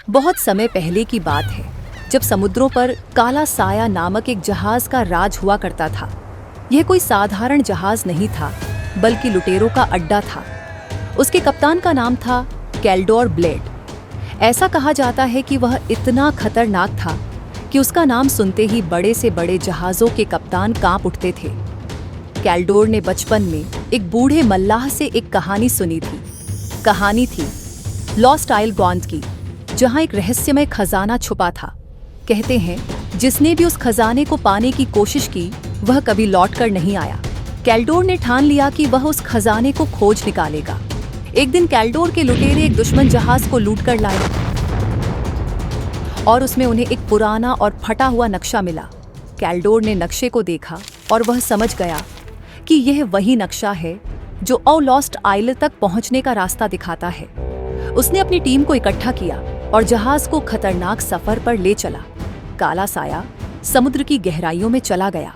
बहुत समय पहले की बात है, जब समुद्रों पर काला साया नामक एक जहाज का राज हुआ करता था। यह कोई साधारण जहाज नहीं था, बल्कि लुटेरों का अड्डा था। उसके कप्तान का नाम था कैल्डोर ब्लेड। ऐसा कहा जाता है कि वह इतना खतरनाक था कि उसका नाम सुनते ही बड़े से बड़े जहाज़ों के कप्तान कांप उठते थे। कैल्डोर ने बचपन में एक बूढ़े मल्लाह से एक कहानी सुनी थी। कहानी थी लॉस्ट आइल गॉन्ट की, जहां एक रहस्यमय खजाना छुपा था। कहते हैं जिसने भी उस खजाने को पाने की कोशिश की वह कभी लौटकर नहीं आया। कैल्डोर ने ठान लिया कि वह उस खजाने को खोज निकालेगा। एक दिन कैल्डोर के लुटेरे एक दुश्मन जहाज को लूट कर लाए और उसमें उन्हें एक पुराना और फटा हुआ नक्शा मिला। कैल्डोर ने नक्शे को देखा और वह समझ गया कि यह वही नक्शा है जो लॉस्ट आइल तक पहुंचने का रास्ता दिखाता है। उसने अपनी टीम को इकट्ठा किया और जहाज को खतरनाक सफर पर ले चला। काला साया समुद्र की गहराइयों में चला गया।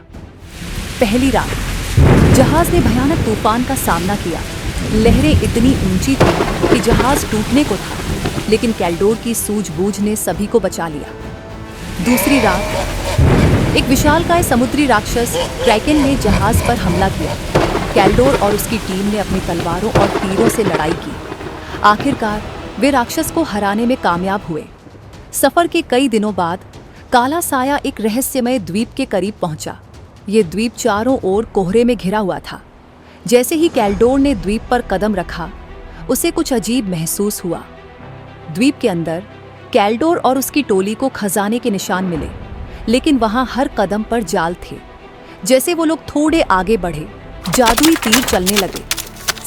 पहली रात जहाज ने भयानक तूफान का सामना किया। लहरें इतनी ऊंची थी कि जहाज टूटने को था, लेकिन कैल्डोर की सूझबूझ ने सभी को बचा लिया। दूसरी रात एक विशालकाय समुद्री राक्षस क्रैकेन ने जहाज पर हमला किया। कैल्डोर और उसकी टीम ने अपनी तलवारों और तीरों से लड़ाई की। आखिरकार वे राक्षस को हराने में कामयाब हुए। सफर के कई दिनों बाद काला साया एक रहस्यमय द्वीप के करीब पहुंचा। ये द्वीप चारों ओर कोहरे में घिरा हुआ था। जैसे ही कैल्डोर ने द्वीप पर कदम रखा, उसे कुछ अजीब महसूस हुआ। द्वीप के अंदर कैल्डोर और उसकी टोली को खजाने के निशान मिले, लेकिन वहां हर कदम पर जाल थे। जैसे वो लोग थोड़े आगे बढ़े, जादुई तीर चलने लगे,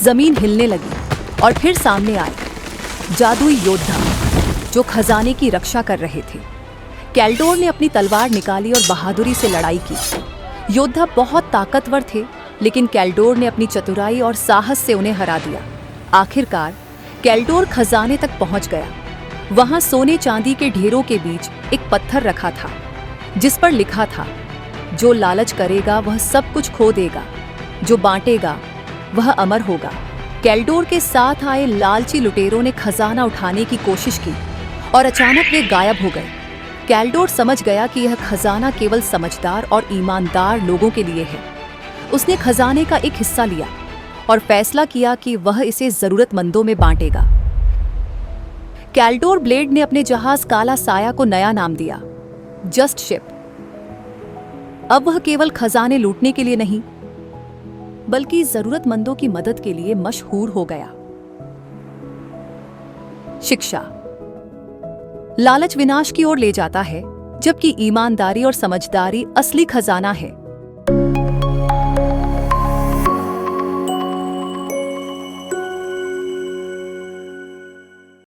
जमीन हिलने लगी और फिर सामने आए जादुई योद्धा जो खजाने की रक्षा कर रहे थे। कैल्डोर ने अपनी तलवार निकाली और बहादुरी से लड़ाई की। योद्धा बहुत ताकतवर थे, लेकिन कैल्डोर ने अपनी चतुराई और साहस से उन्हें हरा दिया। आखिरकार कैल्डोर खजाने तक पहुंच गया। वहां सोने चांदी के ढेरों के बीच एक पत्थर रखा था, जिस पर लिखा था, जो लालच करेगा वह सब कुछ खो देगा, जो बांटेगा वह अमर होगा। कैल्डोर के साथ आए लालची लुटेरों ने खजाना उठाने की कोशिश की और अचानक वे गायब हो गए। कैल्डोर समझ गया कि यह खजाना केवल समझदार और ईमानदार लोगों के लिए है। उसने खजाने का एक हिस्सा लिया और फैसला किया कि वह इसे जरूरतमंदों में बांटेगा। कैल्डोर ब्लेड ने अपने जहाज काला साया को नया नाम दिया, जस्ट शिप। अब वह केवल खजाने लूटने के लिए नहीं, बल्कि जरूरतमंदों की मदद के लिए मशहूर हो गया। शिक्षा। लालच विनाश की ओर ले जाता है, जबकि ईमानदारी और समझदारी असली खजाना है।